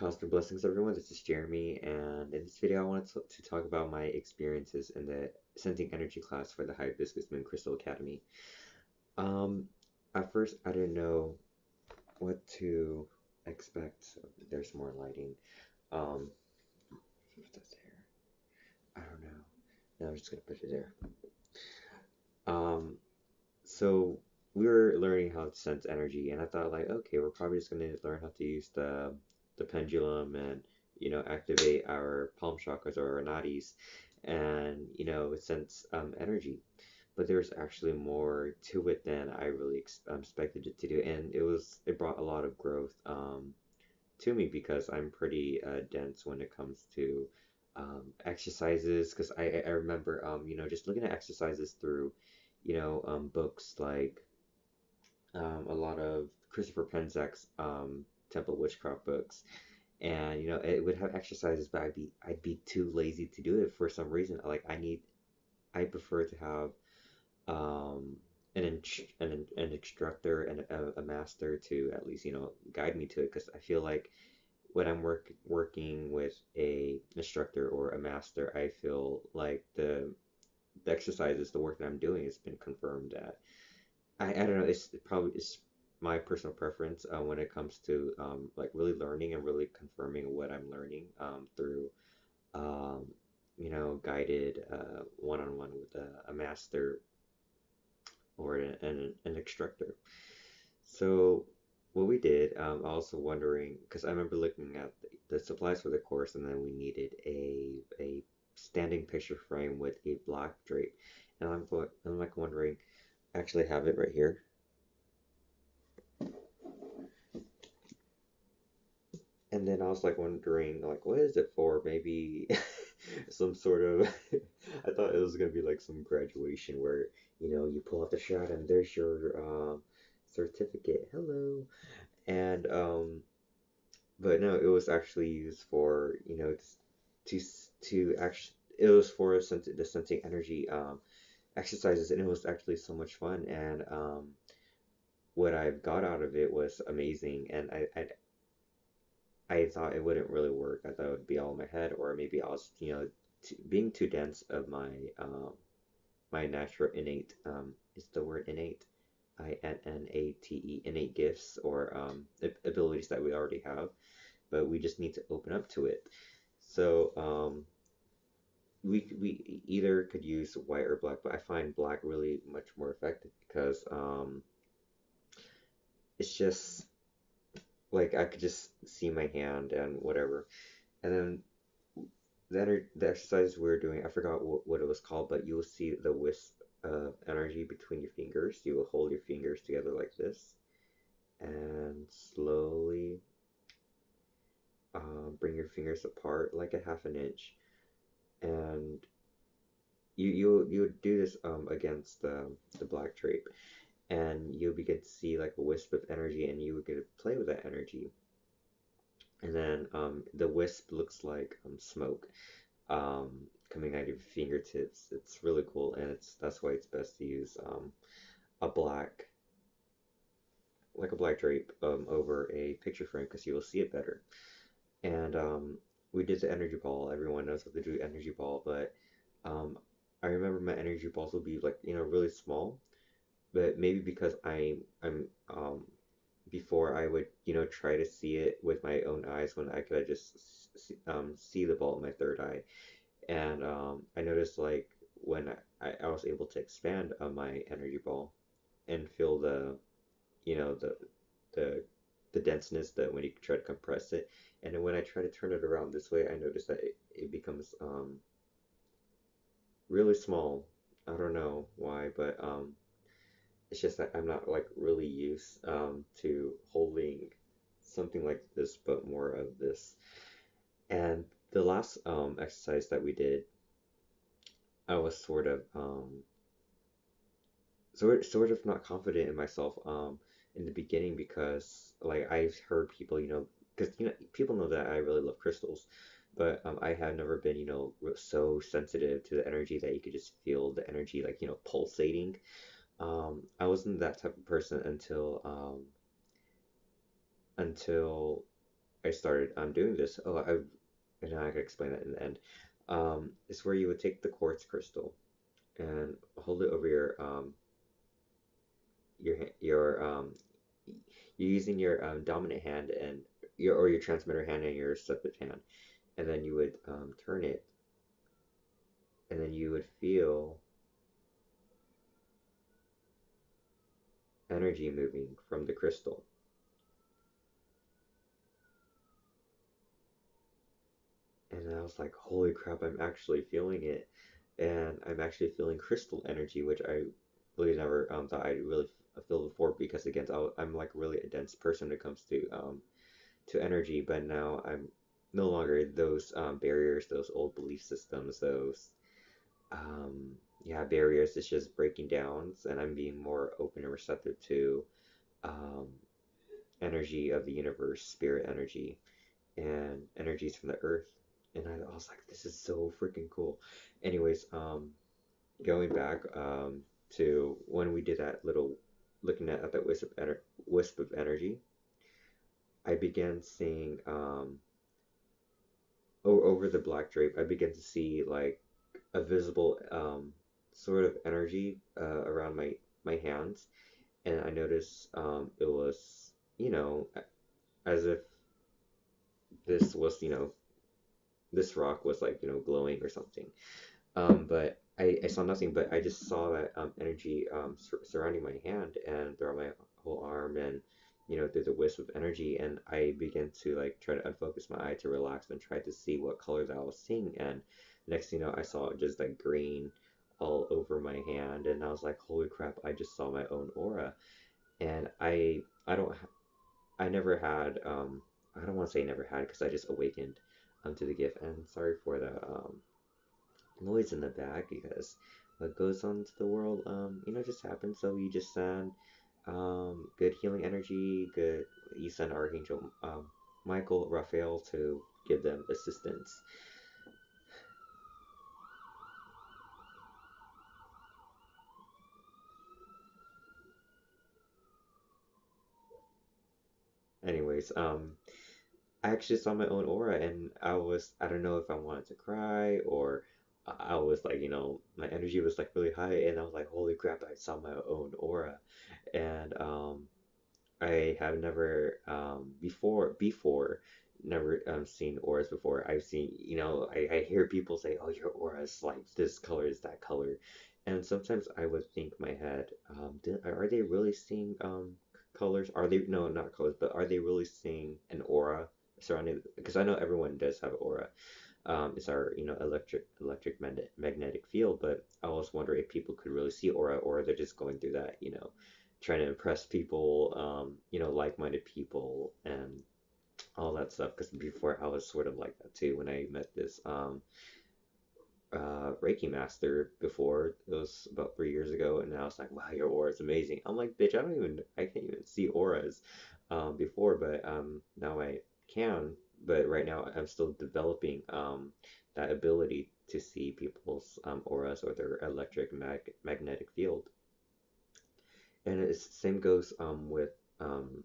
Cosmic Blessings, everyone. This is Jeremy, and in this video, I wanted to talk about my experiences in the Sensing Energy class for the Hibiscus Moon Crystal Academy. Um, at first, I didn't know what to expect. So there's more lighting. If that's there, I don't know. No, I'm just gonna put it there. Um, so we were learning how to sense energy, and I thought like, okay, we're probably just gonna learn how to use the pendulum and activate our palm chakras or our nadis, and sense energy. But there's actually more to it than I really expected it to do, and it brought a lot of growth to me because I'm pretty dense when it comes to exercises. Because I remember just looking at exercises through books like a lot of Christopher Penzak's Temple Witchcraft books, and it would have exercises, but I'd be too lazy to do it for some reason. Like I prefer to have um, an instructor and a master to at least guide me to it, because I feel like when I'm working with a instructor or a master, I feel like the exercises, the work that I'm doing has been confirmed at. I don't know. It's my personal preference when it comes to like really learning and really confirming what I'm learning through um, guided one-on-one with a master or an instructor. So what we did, I was also wondering because I remember looking at the supplies for the course, and then we needed a standing picture frame with a black drape, and I'm like wondering. I actually have it right here. And then I was like wondering, like, what is it for? Maybe some sort of. I thought it was gonna be like some graduation where you pull out the shot and there's your certificate. Hello. And but no, it was actually used for to actually it was for the sensing energy exercises, and it was actually so much fun. And what I've got out of it was amazing, and I thought it wouldn't really work. I thought it would be all in my head, or maybe I was, being too dense of my natural innate, is the word innate, INNATE, innate gifts or abilities that we already have, but we just need to open up to it. So we either could use white or black, but I find black really much more effective because it's just like I could just see my hand and whatever. And then the exercise we were doing, I forgot what it was called, but you will see the wisp of energy between your fingers. You will hold your fingers together like this and slowly bring your fingers apart like a half an inch. And you would do this against the black drape, and you'll begin to see like a wisp of energy, and you would get to play with that energy. And then the wisp looks like smoke coming out of your fingertips. It's really cool, and that's why it's best to use a black, like a black drape over a picture frame, because you will see it better. And we did the energy ball. Everyone knows how to do energy ball, but um, I remember my energy balls will be like really small, but maybe because I'm before I would try to see it with my own eyes when I could just see the ball in my third eye. And I noticed like when I was able to expand on my energy ball and feel the you know the the denseness that when you try to compress it, and then when I try to turn it around this way, I noticed that it becomes really small. I don't know why, but it's just that I'm not like really used to holding something like this, but more of this. And the last exercise that we did, I was sort of not confident in myself in the beginning, because like I've heard people because people know that I really love crystals, but I have never been so sensitive to the energy that you could just feel the energy like pulsating. I wasn't that type of person until I started doing this. And I can explain that in the end. Is where you would take the quartz crystal and hold it over your you're using your dominant hand and your transmitter hand and your receptive hand, and then you would turn it, and then you would feel energy moving from the crystal. And I was like, holy crap, I'm actually feeling it. And I'm actually feeling crystal energy, which I really never thought I'd really feel before because, again, I'm like really a dense person when it comes to energy. But now I'm no longer those barriers, those old belief systems, those um, yeah, barriers. It's just breaking down, and I'm being more open and receptive to um, energy of the universe, spirit energy, and energies from the earth. And I was like, this is so freaking cool. Anyways, going back to when we did that little looking at that wisp of energy, I began seeing over the black drape. I began to see like a visible sort of energy around my hands, and I noticed it was as if this was this rock was like glowing or something. But I saw nothing, but I just saw that energy surrounding my hand and throughout my whole arm, and through the wisp of energy, and I began to like try to unfocus my eye to relax and try to see what colors I was seeing, and next thing you know I saw just like green all over my hand, and I was like, holy crap, I just saw my own aura. And I don't I never had I don't want to say never had because I just awakened to the gift. And sorry for the noise in the back because what goes on to the world, just happens. So you just send good healing energy, good. You send Archangel Michael, Raphael to give them assistance. Anyways, I actually saw my own aura, and I don't know if I wanted to cry or I was like, my energy was like really high, and I was like, holy crap, I saw my own aura. And I have never before never seen auras before. I've seen, I hear people say, "Oh, your aura is like this color is that color," and sometimes I would think in my head, are they really seeing colors? Are they no, not colors, but are they really seeing an aura surrounding? Because I know everyone does have aura. It's our magnetic field, but I always wonder if people could really see aura, or they're just going through that, trying to impress people, like-minded people and all that stuff. Because before I was sort of like that too. When I met this Reiki master before, it was about 3 years ago, and I was like, wow, your aura is amazing. I'm like, bitch, I can't even see auras before, but now I can. But right now, I'm still developing that ability to see people's auras or their magnetic field. And it's same goes with um,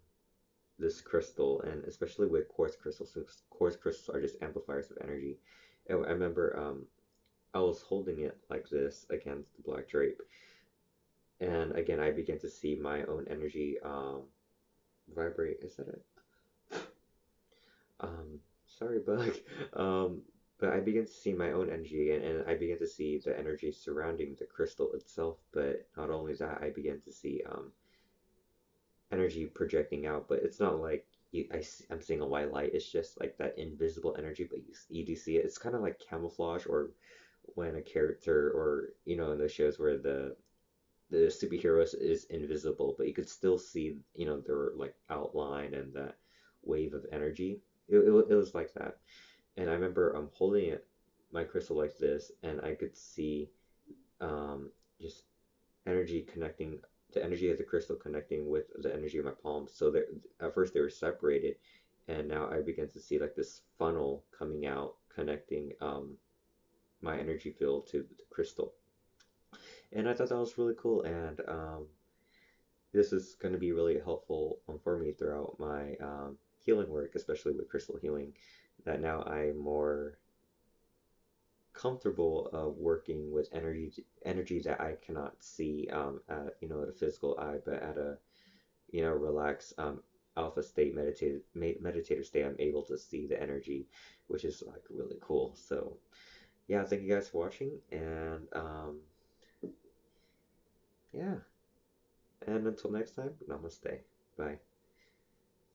this crystal, and especially with quartz crystals. So quartz crystals are just amplifiers of energy. And I remember I was holding it like this against the black drape, and again I began to see my own energy vibrate. Is that it? Sorry, bug. Um, but I began to see my own energy, and I began to see the energy surrounding the crystal itself. But not only that, I began to see energy projecting out, but it's not like I'm seeing a white light. It's just like that invisible energy, but you do see it. It's kind of like camouflage, or when a character, or in the shows where the superheroes is invisible, but you could still see their like outline and that wave of energy. It was like that, and I remember holding it my crystal like this, and I could see just energy connecting, the energy of the crystal connecting with the energy of my palms. So at first they were separated, and now I began to see like this funnel coming out, connecting my energy field to the crystal. And I thought that was really cool, and this is going to be really helpful for me throughout my healing work, especially with crystal healing, that now I'm more comfortable of working with energy that I cannot see at at a physical eye, but at a relaxed alpha state meditator state, I'm able to see the energy, which is like really cool. So yeah, thank you guys for watching, and yeah, and until next time, namaste. Bye.